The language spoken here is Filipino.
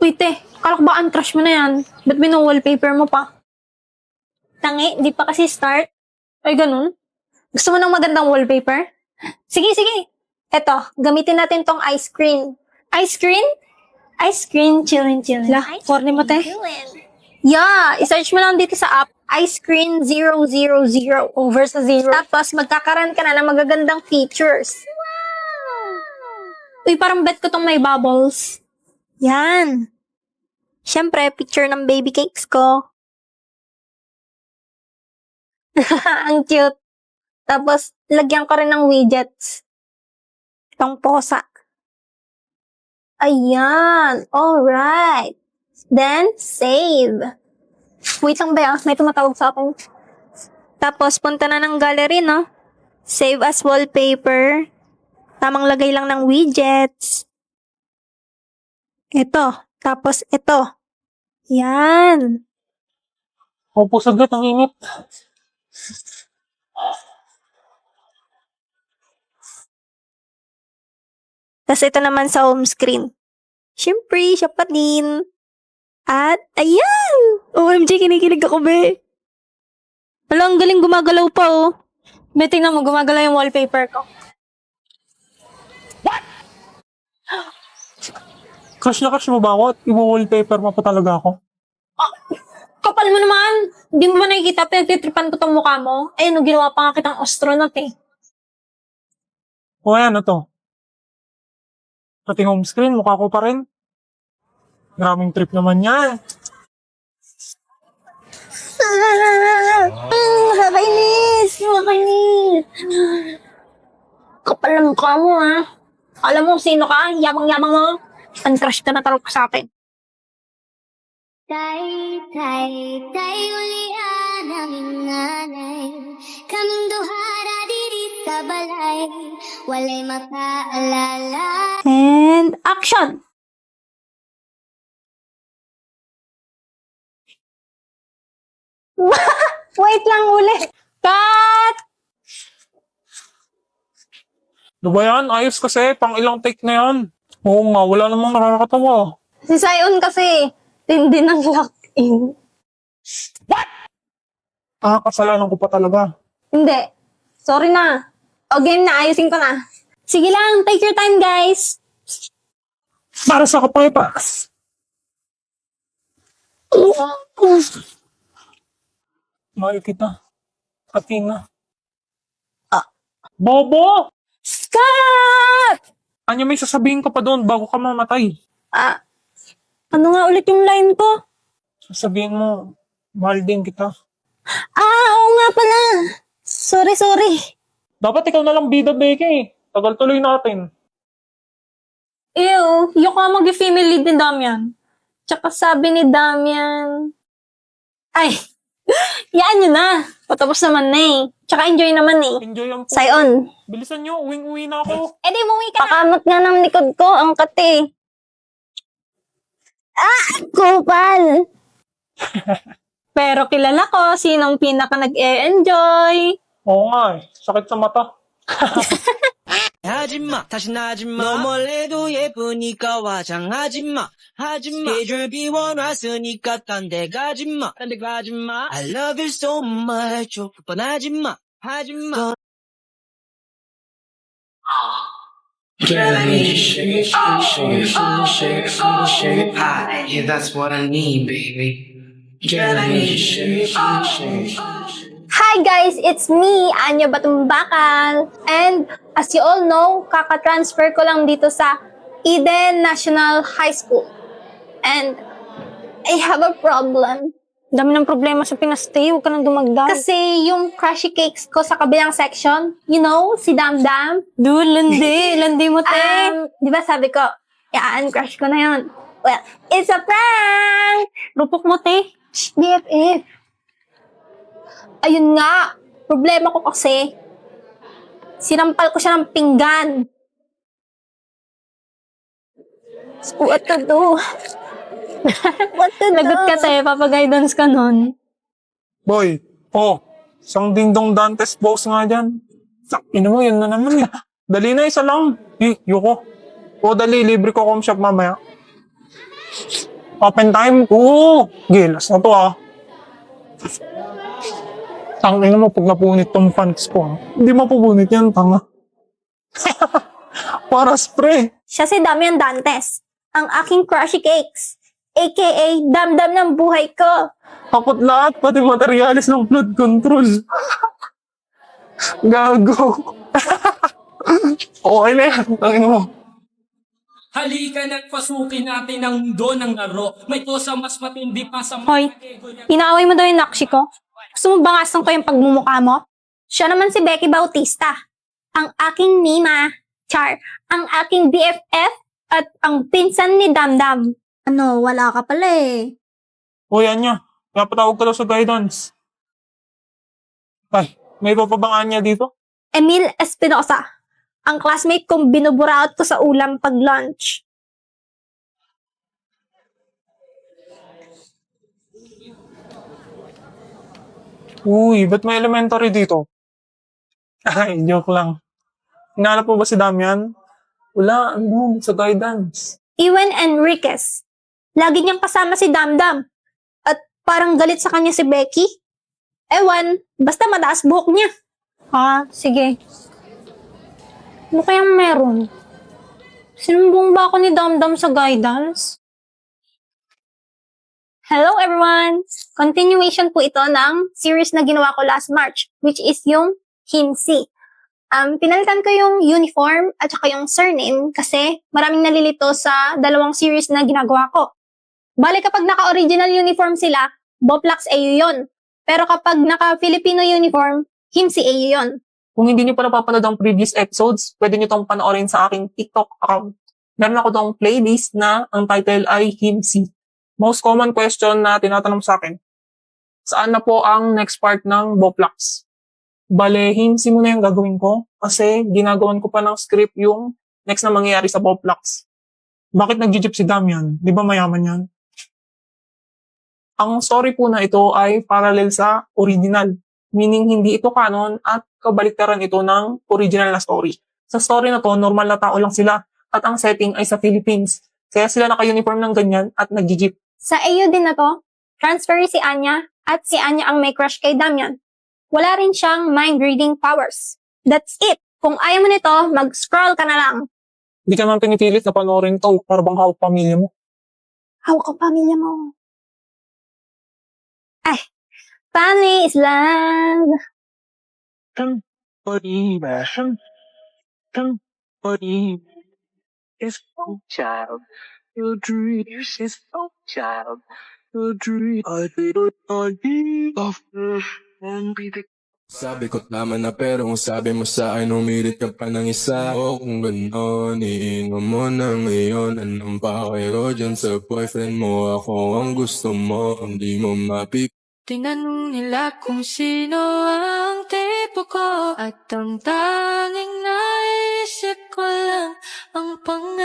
Uy, te, akala ko ba uncrush mo na yan? Ba't wallpaper mo pa? Tangi, di pa kasi start. Ay, ganun? Gusto mo ng magandang wallpaper? Sige, sige. Eto, gamitin natin tong ice cream. Ice cream? Ice cream, chillin', chillin'. La, corny mo, te. Yeah, isearch mo lang dito sa app, Ice Cream 000 over sa 0. Tapos, magkakaroon ka na ng magagandang features. Uy, parang bet ko tong may bubbles. Yan. Siyempre, picture ng baby cakes ko. Ang cute. Tapos, lagyan ko rin ng widgets. Itong posa. Ayan. Alright. Then, save. Wait lang ba yan? May tumatawag sa akin. Tapos, punta na ng gallery, no? Save as wallpaper. Tamang lagay lang ng widgets. Ito. Tapos, ito. Yan. Opo, saglit, ang init. Tapos, ito naman sa home screen. Siyempre, siya pa din. At, ayan! OMG, kinikilig ako, be. Wala, ang galing gumagalaw pa, oh. Be, tingnan mo, gumagalaw yung wallpaper ko. Crush na crush mo ba ako? I-wallpaper mo pa talaga ako. Kapal mo naman! Hindi mo ba nakikita? Pinagtitripan ko tong mukha mo. Eh, no, ginawa pa nga kitang astronaut, eh. O ayan, ito. Pati home screen, mukha ko pa rin. Maraming trip naman yan. Nakakainis! Nakakainis! Kapal na mukha mo, ha? Alam mo sino ka? Yamang-yamang mo. Uncrush ka na talaga sa akin. Tay, ulian ang inganay. Kaming duhara diri sa balay. Walay makaalala. And action! Wait lang ulit. Cut! Ano ba yan? Ayos kasi, pang ilang take na yan. Oo nga, wala namang nakakatawa. Si Sion kasi, tindi ng lock-in. Kasalanan ko pa talaga. Hindi. Sorry na. O game na, ayusin ko na. Sige lang, take your time guys. Para sa kapaypas. Mahal kita. Athena. Bobo! Scott! Ano may sasabihin ka pa doon bago ka mamatay? Ano nga ulit yung line ko? Sasabihin mo, mahal din kita. Oo nga pala. Sorry. Dapat ikaw na lang bida, Becky. Tagal tuloy natin. Ew, yung ka mag-female lead ni Damian. Tsaka sabi ni Damian, ay, yan yun na. Patapos naman na eh. Tsaka enjoy naman eh. Enjoy ang Sion. Bilisan nyo, uwing-uwi na ako. Eh di umuwi ka na. Pakamot nga ng likod ko, ang kate. Kupal! Pero kilala ko sinong pinaka nag-e-enjoy. Oo nga eh, sakit sa mata. 하지마 다시 나지마 너 몰래도 예쁘니까 화장하지마 하지마 스케줄 비워놨으니까 딴 데 가지마 I love you so much 뻔하지마 하지마 Girl, I need you shake, shake, shake, shake, shake, shake, pie. Yeah, that's what I need, baby. Girl, I need you shake, shake, shake, shake. Hi guys, it's me, Anya Batumbakal. And as you all know, kaka-transfer ko lang dito sa Eden National High School. And I have a problem. Dami ng problema sa pinastay, huwag ka nang dumagdag. Kasi yung crushy cakes ko sa kabilang section, you know, si Damdam. Dude, landi mo te. Di ba sabi ko, i-uncrush ko na yun. Well, it's a prank! Rupok mo te. Shh, BFF. Ayun nga, problema ko kasi, sinampal ko siya ng pinggan. So, what to do? What to do? Lagot ka tayo, papaguidance ka nun. Boy, isang dingdong Dantes boss nga dyan. Sakin mo, yun na naman eh. Dali na, isa lang. Yuko. Dali, libre ko home shop mamaya. Open time? Oo! Gilas na to ah. Tangin mo pag napunit tong pants ko. ah. Hindi mapupunit yan, tanga. Para spray. Siya si Damian Dantes, ang aking crushy cakes, aka damdam ng buhay ko. Kapot lahat, pati materialis ng blood control. Gago. Okay na yan, tangin mo. Halika nagpasukin natin ang mundo ng laro. May kosa mas matindi pa sa Hoy, inaaway mo daw yung nakshi ko? Gusto mo bangasan ko yung pagmumukha mo? Siya naman si Becky Bautista, ang aking Nina, Char, ang aking BFF, at ang pinsan ni Damdam. Ano, wala ka pala eh. O yan niya, napatawag ka daw sa guidance. Ay, may papabang niya dito? Emil Espinosa, ang classmate kong binuburaot ko sa ulam pag lunch. Uy, ba't may elementary dito? Ay, joke lang. Hinalap mo ba si Damian? Wala, ano, sa guidance. Iwan Enriquez, lagi niyang kasama si Damdam. At parang galit sa kanya si Becky. Ewan, basta mataas buhok niya. Sige. Ano kayang meron? Sinumbong ba ako ni Damdam sa guidance? Hello everyone! Continuation po ito ng series na ginawa ko last March, which is yung Himsi. Pinalitan ko yung uniform at saka yung surname kasi maraming nalilito sa dalawang series na ginagawa ko. Bale kapag naka-original uniform sila, Boplax AU yun. Pero kapag naka-Filipino uniform, Himsi AU yun. Kung hindi niyo pa napapanood ang previous episodes, pwede niyo tong panoorin sa aking TikTok account. Meron ako tong playlist na ang title ay Himsi. Most common question na tinatanong sa akin, saan na po ang next part ng Boplax? Bale, Himsi muna yung gagawin ko kasi ginagawan ko pa ng script yung next na mangyayari sa Boplax. Bakit nag-jeep si Damian? Di ba mayaman yan? Ang story po na ito ay parallel sa original. Meaning hindi ito canon at kabaliktaran ito ng original na story. Sa story na to, normal na tao lang sila at ang setting ay sa Philippines. Kaya sila naka-uniform ng ganyan at nag-jeep. Sa AU din na to, transfer si Anya at si Anya ang may crush kay Damian. Wala rin siyang mind-reading powers. That's it. Kung ayaw mo nito, mag-scroll ka na lang. Hindi ka naman pinipilit na panoorin to para bang hawak pamilya mo. Hawak ang pamilya mo. Ay, family is love. It's oh child, your dream is oh child, your dream. I did it, I did of and be the Sabi ko tama na pero kung sabi mo sa akin umirit ka pa ng isa O kung gano'n, iinom mo na ngayon Anong pakiro dyan sa boyfriend mo Ako ang gusto mo, hindi mo mapik Tinanong nila kung sino ang tipo ko At ang tanging naisip ko lang ang pangalan